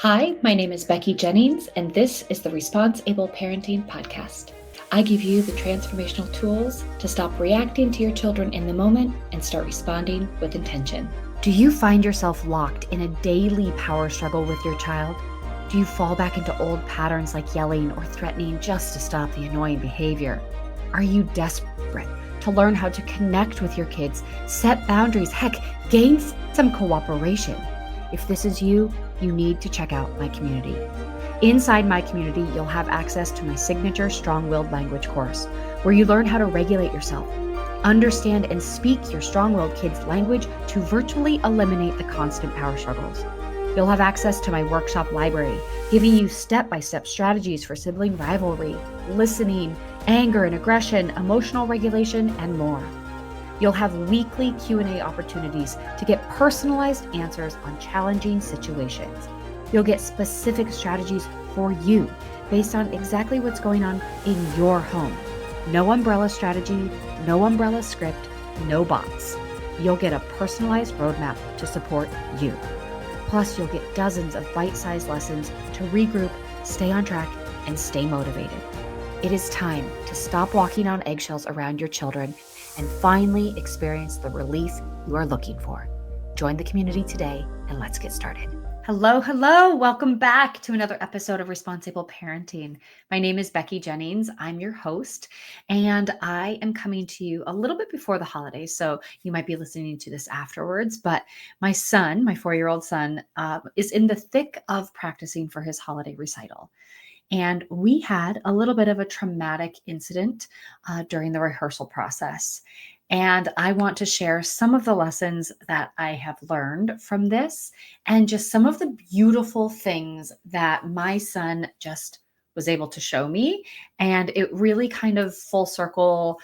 Hi, my name is Becky Jennings, and this is the Responsible Parenting Podcast. I give you the transformational tools to stop reacting to your children in the moment and start responding with intention. Do you find yourself locked in a daily power struggle with your child? Do you fall back into old patterns like yelling or threatening just to stop the annoying behavior? Are you desperate to learn how to connect with your kids, set boundaries, heck, gain some cooperation? If this is you, you need to check out my community. Inside my community, you'll have access to my signature strong-willed language course, where you learn how to regulate yourself, understand and speak your strong-willed kids' language to virtually eliminate the constant power struggles. You'll have access to my workshop library, giving you step-by-step strategies for sibling rivalry, listening, anger and aggression, emotional regulation, and more. You'll have weekly Q&A opportunities to get personalized answers on challenging situations. You'll get specific strategies for you based on exactly what's going on in your home. No umbrella strategy, no umbrella script, no bots. You'll get a personalized roadmap to support you. Plus, you'll get dozens of bite-sized lessons to regroup, stay on track, and stay motivated. It is time to stop walking on eggshells around your children and finally experience the relief you are looking for. Join the community today, and let's get started. Hello. Welcome back to another episode of Responsible Parenting. My name is Becky Jennings. I'm your host, and I am coming to you a little bit before the holidays, so you might be listening to this afterwards. But my son, my 4-year-old son, is in the thick of practicing for his holiday recital. And we had a little bit of a traumatic incident during the rehearsal process. And I want to share some of the lessons that I have learned from this and just some of the beautiful things that my son just was able to show me. And it really kind of full circle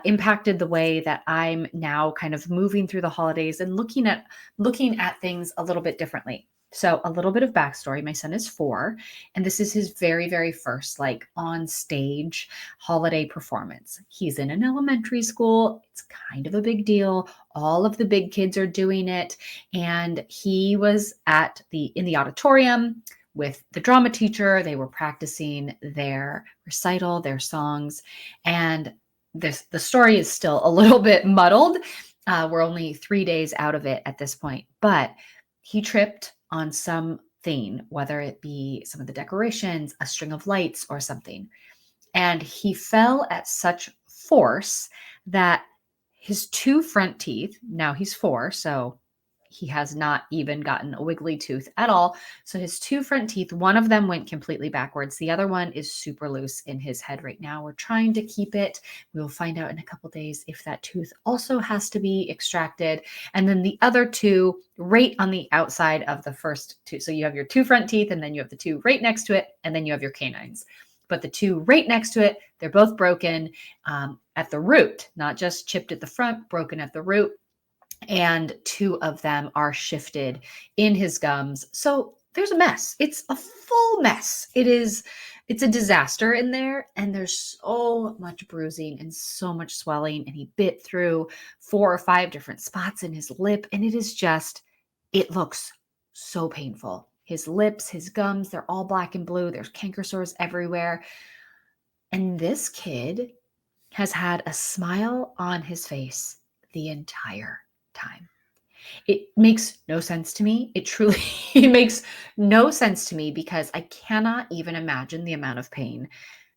impacted the way that I'm now kind of moving through the holidays and looking at things a little bit differently. So a little bit of backstory. My son is 4, and this is his very, very first on stage holiday performance. He's in an elementary school. It's kind of a big deal. All of the big kids are doing it. And he was in the auditorium with the drama teacher. They were practicing their recital, their songs. And the story is still a little bit muddled. We're only 3 days out of it at this point, but he tripped on something, whether it be some of the decorations, a string of lights, or something. And he fell at such force that his 2 front teeth, now he's 4, so he has not even gotten a wiggly tooth at all. So his 2 front teeth, one of them went completely backwards. The other one is super loose in his head right now. We're trying to keep it. We will find out in a couple days if that tooth also has to be extracted. And then the other 2 right on the outside of the first 2. So you have your 2 front teeth, and then you have the 2 right next to it, and then you have your canines. But the 2 right next to it, they're both broken at the root, not just chipped at the front, broken at the root. And 2 of them are shifted in his gums. So there's a mess. It's a full mess. It's a disaster in there. And there's so much bruising and so much swelling. And he bit through 4 or 5 different spots in his lip. And it looks so painful. His lips, his gums, they're all black and blue. There's canker sores everywhere. And this kid has had a smile on his face the entire time. It makes no sense to me. It truly makes no sense to me because I cannot even imagine the amount of pain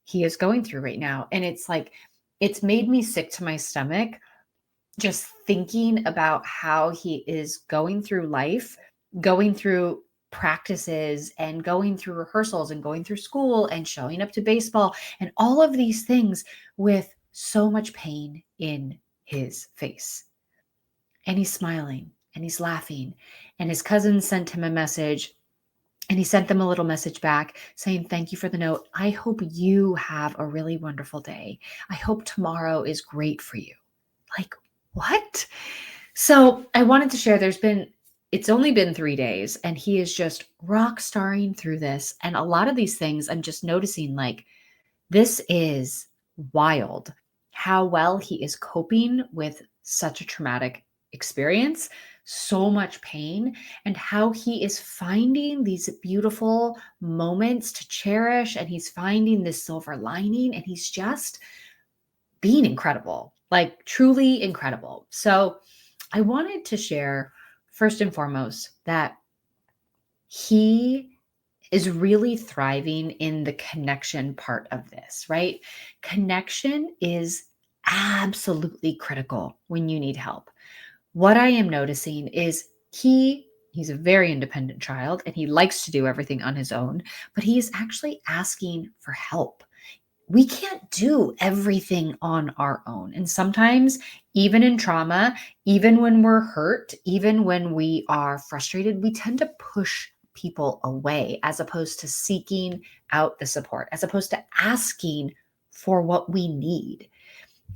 he is going through right now. And it's made me sick to my stomach just thinking about how he is going through life, going through practices and going through rehearsals and going through school and showing up to baseball and all of these things with so much pain in his face. And he's smiling and he's laughing. And his cousin sent him a message, and he sent them a little message back saying, "Thank you for the note. I hope you have a really wonderful day. I hope tomorrow is great for you." Like, what? So I wanted to share, it's only been 3 days, and he is just rock starring through this. And a lot of these things I'm just noticing, this is wild how well he is coping with such a traumatic experience so much pain, and how he is finding these beautiful moments to cherish, and he's finding this silver lining, and he's just being incredible, like truly incredible. So I wanted to share first and foremost that he is really thriving in the connection part of this, right? Connection is absolutely critical when you need help. What I am noticing is he's a very independent child and he likes to do everything on his own, but he is actually asking for help. We can't do everything on our own. And sometimes, even in trauma, even when we're hurt, even when we are frustrated, we tend to push people away as opposed to seeking out the support, as opposed to asking for what we need.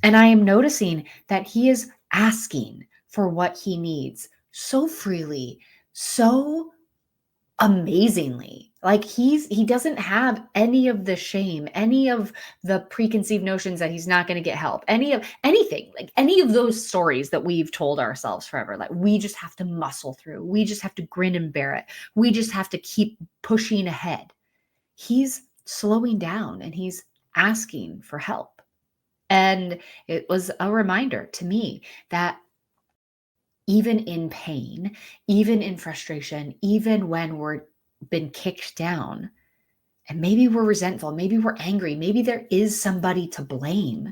And I am noticing that he is asking for what he needs so freely, so amazingly. Like he doesn't have any of the shame, any of the preconceived notions that he's not going to get help, any of anything, like any of those stories that we've told ourselves forever. Like we just have to muscle through. We just have to grin and bear it. We just have to keep pushing ahead. He's slowing down and he's asking for help. And it was a reminder to me that even in pain, even in frustration, even when we're been kicked down, and maybe we're resentful, maybe we're angry, maybe there is somebody to blame,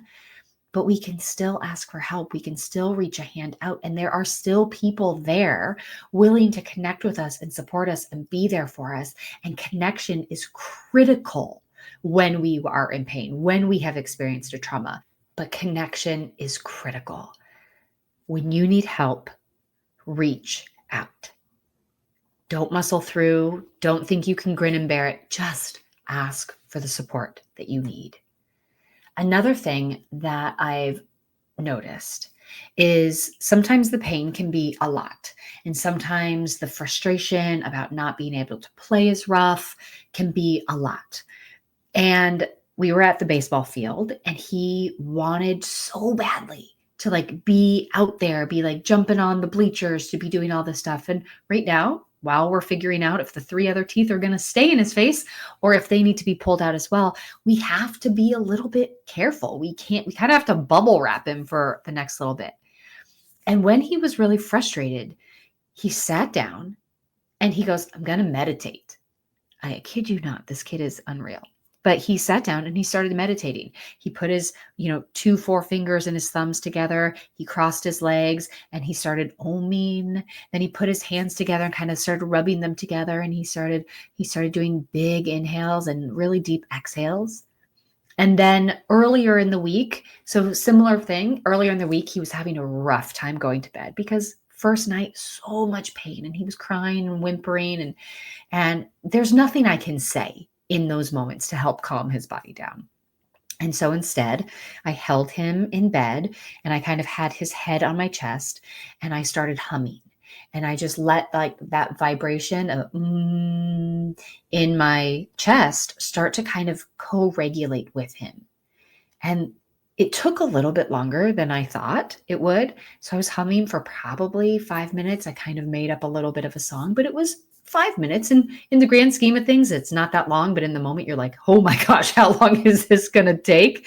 but we can still ask for help. We can still reach a hand out, and there are still people there willing to connect with us and support us and be there for us. And connection is critical when we are in pain, when we have experienced a trauma, but connection is critical. When you need help, reach out. Don't muscle through. Don't think you can grin and bear it. Just ask for the support that you need. Another thing that I've noticed is sometimes the pain can be a lot. And sometimes the frustration about not being able to play as rough can be a lot. And we were at the baseball field and he wanted so badly to like be out there, be like jumping on the bleachers, to be doing all this stuff. And right now, while we're figuring out if the 3 other teeth are going to stay in his face or if they need to be pulled out as well, we have to be a little bit careful. We kind of have to bubble wrap him for the next little bit. And when he was really frustrated, he sat down and he goes, I'm going to meditate. I kid you not, this kid is unreal. But he sat down and he started meditating. He put his, 2 forefingers and his thumbs together. He crossed his legs and he started oming. Then he put his hands together and kind of started rubbing them together. And he started doing big inhales and really deep exhales. And then earlier in the week, so similar thing, earlier in the week, he was having a rough time going to bed because first night, so much pain and he was crying and whimpering and there's nothing I can say in those moments to help calm his body down. And so instead, I held him in bed and I kind of had his head on my chest and I started humming. And I just let like that vibration of in my chest start to kind of co-regulate with him. And it took a little bit longer than I thought it would. So I was humming for probably 5 minutes. I kind of made up a little bit of a song, but it was 5 minutes. And in the grand scheme of things, it's not that long. But in the moment, you're like, oh my gosh, how long is this going to take?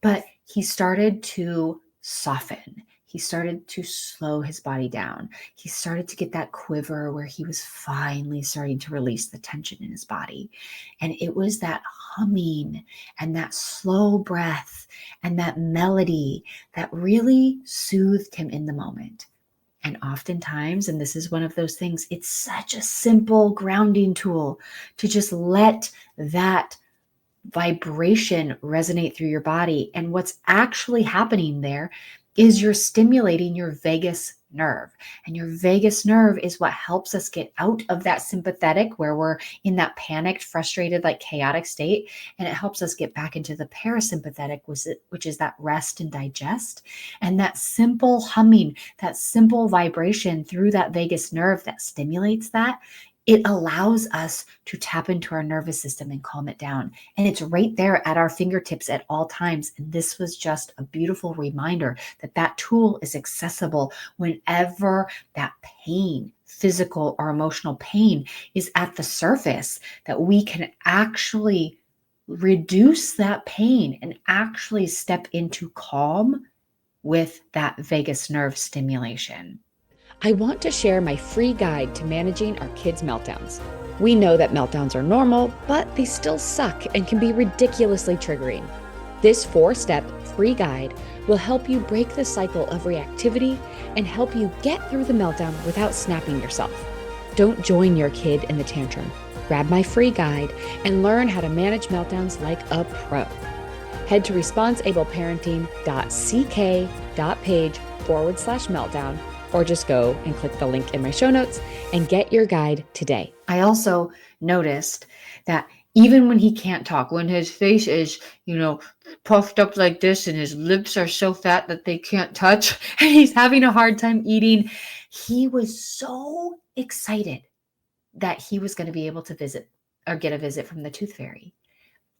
But he started to soften. He started to slow his body down. He started to get that quiver where he was finally starting to release the tension in his body. And it was that humming and that slow breath and that melody that really soothed him in the moment. And oftentimes, and this is one of those things, it's such a simple grounding tool to just let that vibration resonate through your body. And what's actually happening there is you're stimulating your vagus nerve. And your vagus nerve is what helps us get out of that sympathetic where we're in that panicked, frustrated, like chaotic state. And it helps us get back into the parasympathetic, which is that rest and digest. And that simple humming, that simple vibration through that vagus nerve that stimulates that It allows us to tap into our nervous system and calm it down. And it's right there at our fingertips at all times. And this was just a beautiful reminder that that tool is accessible whenever that pain, physical or emotional pain, is at the surface, that we can actually reduce that pain and actually step into calm with that vagus nerve stimulation. I want to share my free guide to managing our kids' meltdowns. We know that meltdowns are normal, but they still suck and can be ridiculously triggering. This 4-step free guide will help you break the cycle of reactivity and help you get through the meltdown without snapping yourself. Don't join your kid in the tantrum. Grab my free guide and learn how to manage meltdowns like a pro. Head to responseableparenting.ck.page/meltdown, or just go and click the link in my show notes and get your guide today. I also noticed that even when he can't talk, when his face is, puffed up like this and his lips are so fat that they can't touch and he's having a hard time eating, he was so excited that he was going to be able to visit or get a visit from the tooth fairy.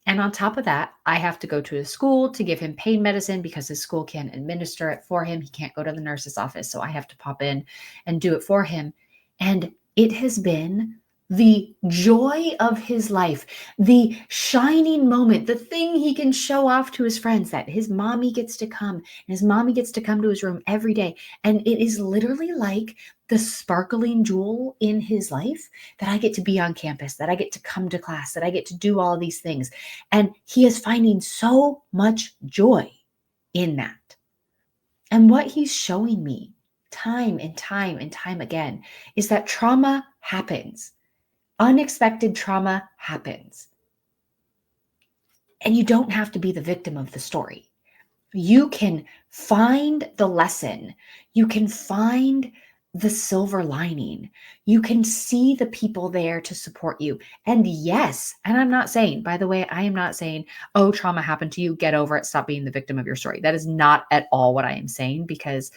And on top of that, I have to go to his school to give him pain medicine because his school can't administer it for him. He can't go to the nurse's office. So I have to pop in and do it for him. And it has been the joy of his life, the shining moment, the thing he can show off to his friends, that his mommy gets to come, and his mommy gets to come to his room every day. And it is literally like the sparkling jewel in his life, that I get to be on campus, that I get to come to class, that I get to do all these things. And he is finding so much joy in that. And what he's showing me time and time and time again is that trauma happens. Unexpected trauma happens. And you don't have to be the victim of the story. You can find the lesson. You can find the silver lining. You can see the people there to support you. And yes, and I'm not saying, by the way, I am not saying, oh, trauma happened to you, get over it, stop being the victim of your story. That is not at all what I am saying, because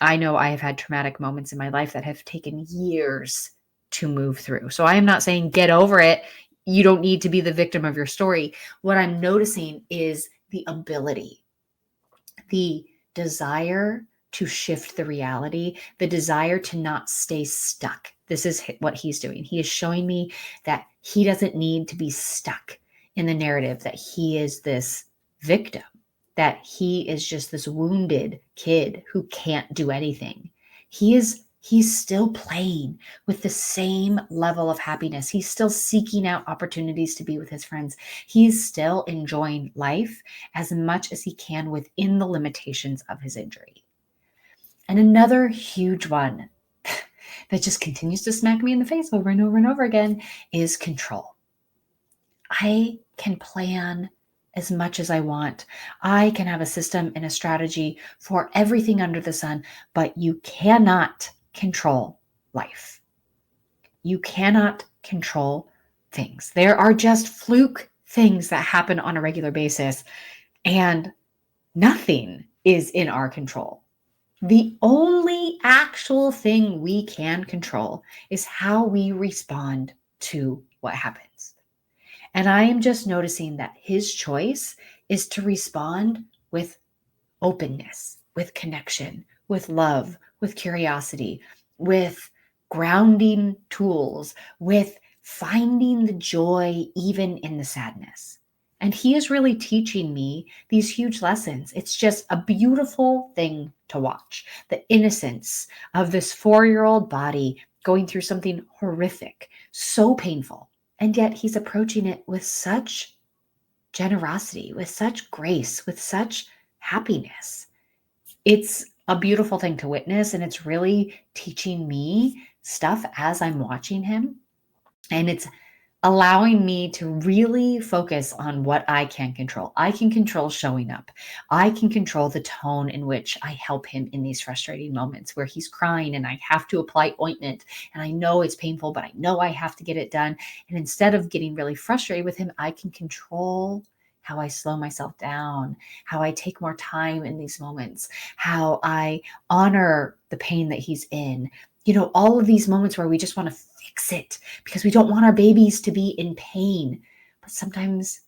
I know I have had traumatic moments in my life that have taken years to move through. So I am not saying get over it. You don't need to be the victim of your story. What I'm noticing is the ability, the desire to shift the reality, the desire to not stay stuck. This is what he's doing. He is showing me that he doesn't need to be stuck in the narrative that he is this victim, that he is just this wounded kid who can't do anything. He's still playing with the same level of happiness. He's still seeking out opportunities to be with his friends. He's still enjoying life as much as he can within the limitations of his injury. And another huge one that just continues to smack me in the face over and over and over again is control. I can plan as much as I want. I can have a system and a strategy for everything under the sun, but you cannot control life. You cannot control things. There are just fluke things that happen on a regular basis, and nothing is in our control. The only actual thing we can control is how we respond to what happens. And I am just noticing that his choice is to respond with openness, with connection, with love, with curiosity, with grounding tools, with finding the joy even in the sadness. And he is really teaching me these huge lessons. It's just a beautiful thing to watch. The innocence of this 4-year-old body going through something horrific, so painful. And yet he's approaching it with such generosity, with such grace, with such happiness. It's a beautiful thing to witness, and it's really teaching me stuff as I'm watching him. And it's allowing me to really focus on what I can control. I can control showing up. I can control the tone in which I help him in these frustrating moments where he's crying and I have to apply ointment. And I know it's painful, but I know I have to get it done. And instead of getting really frustrated with him, I can control how I slow myself down, how I take more time in these moments, how I honor the pain that he's in. All of these moments where we just want to fix it because we don't want our babies to be in pain. But sometimes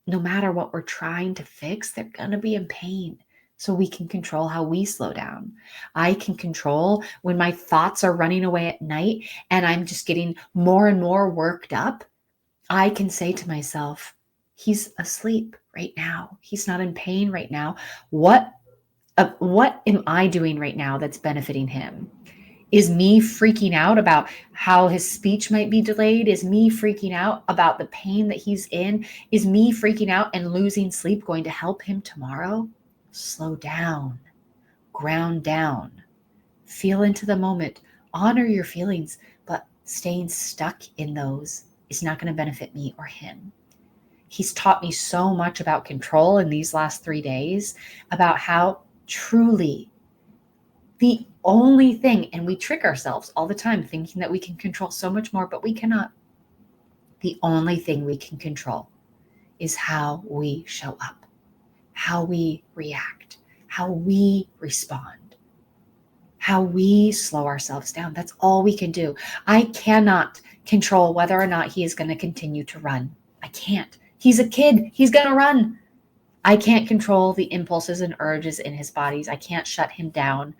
no matter what we're trying to fix, they're going to be in pain. So we can control how we slow down. I can control when my thoughts are running away at night and I'm just getting more and more worked up. I can say to myself, he's asleep right now. He's not in pain right now. What am I doing right now that's benefiting him? Is me freaking out about how his speech might be delayed? Is me freaking out about the pain that he's in? Is me freaking out and losing sleep going to help him tomorrow? Slow down, ground down, feel into the moment, honor your feelings, but staying stuck in those is not going to benefit me or him. He's taught me so much about control in these last 3 days, about how truly the only thing, and we trick ourselves all the time thinking that we can control so much more, but we cannot. The only thing we can control is how we show up, how we react, how we respond, how we slow ourselves down. That's all we can do. I cannot control whether or not he is going to continue to run. I can't. He's a kid. He's going to run. I can't control the impulses and urges in his bodies. I can't shut him down.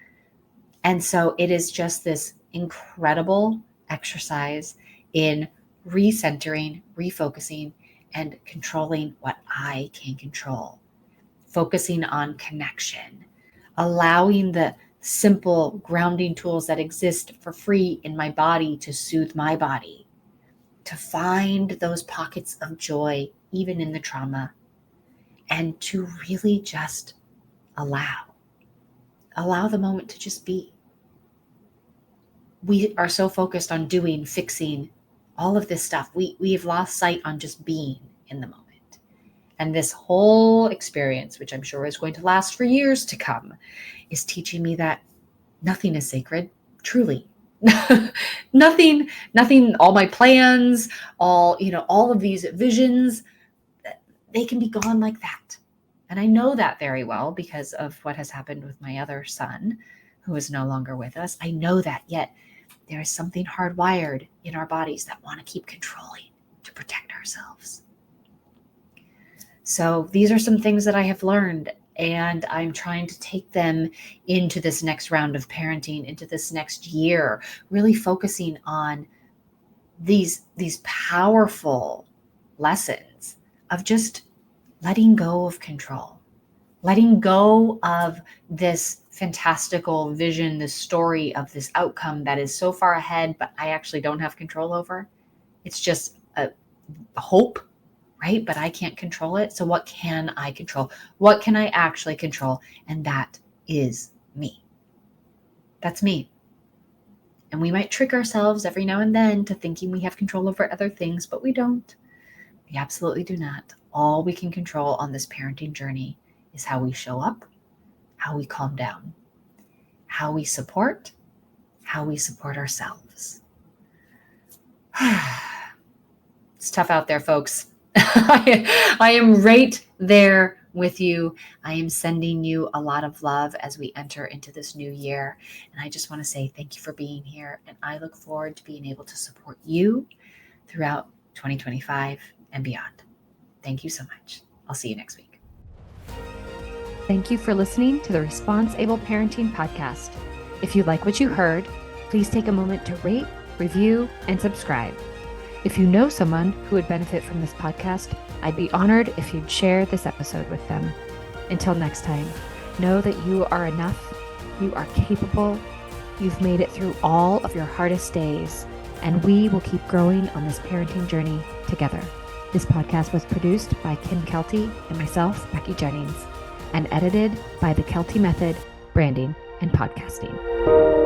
And so it is just this incredible exercise in recentering, refocusing, and controlling what I can control. Focusing on connection, allowing the simple grounding tools that exist for free in my body to soothe my body, to find those pockets of joy, even in the trauma, and to really just allow the moment to just be. We are so focused on doing, fixing, all of this stuff. We have lost sight on just being in the moment. And this whole experience, which I'm sure is going to last for years to come, is teaching me that nothing is sacred, truly. nothing, all my plans, all of these visions, they can be gone like that. And I know that very well because of what has happened with my other son, who is no longer with us. I know that, yet there is something hardwired in our bodies that want to keep controlling to protect ourselves. So these are some things that I have learned, and I'm trying to take them into this next round of parenting, into this next year, really focusing on these powerful lessons of just letting go of control, letting go of this fantastical vision, this story of this outcome that is so far ahead, but I actually don't have control over. It's just a hope, right? But I can't control it. So what can I control? What can I actually control? And that is me. That's me. And we might trick ourselves every now and then to thinking we have control over other things, but we don't. We absolutely do not. All we can control on this parenting journey is how we show up, how we calm down, how we support ourselves. It's tough out there, folks. I am right there with you. I am sending you a lot of love as we enter into this new year. And I just want to say thank you for being here. And I look forward to being able to support you throughout 2025 and beyond. Thank you so much. I'll see you next week. Thank you for listening to the Response Able Parenting Podcast. If you like what you heard, please take a moment to rate, review, and subscribe. If you know someone who would benefit from this podcast, I'd be honored if you'd share this episode with them. Until next time, know that you are enough, you are capable, you've made it through all of your hardest days, and we will keep growing on this parenting journey together. This podcast was produced by Kim Kelty and myself, Becky Jennings, and edited by the Kelty Method, Branding and Podcasting.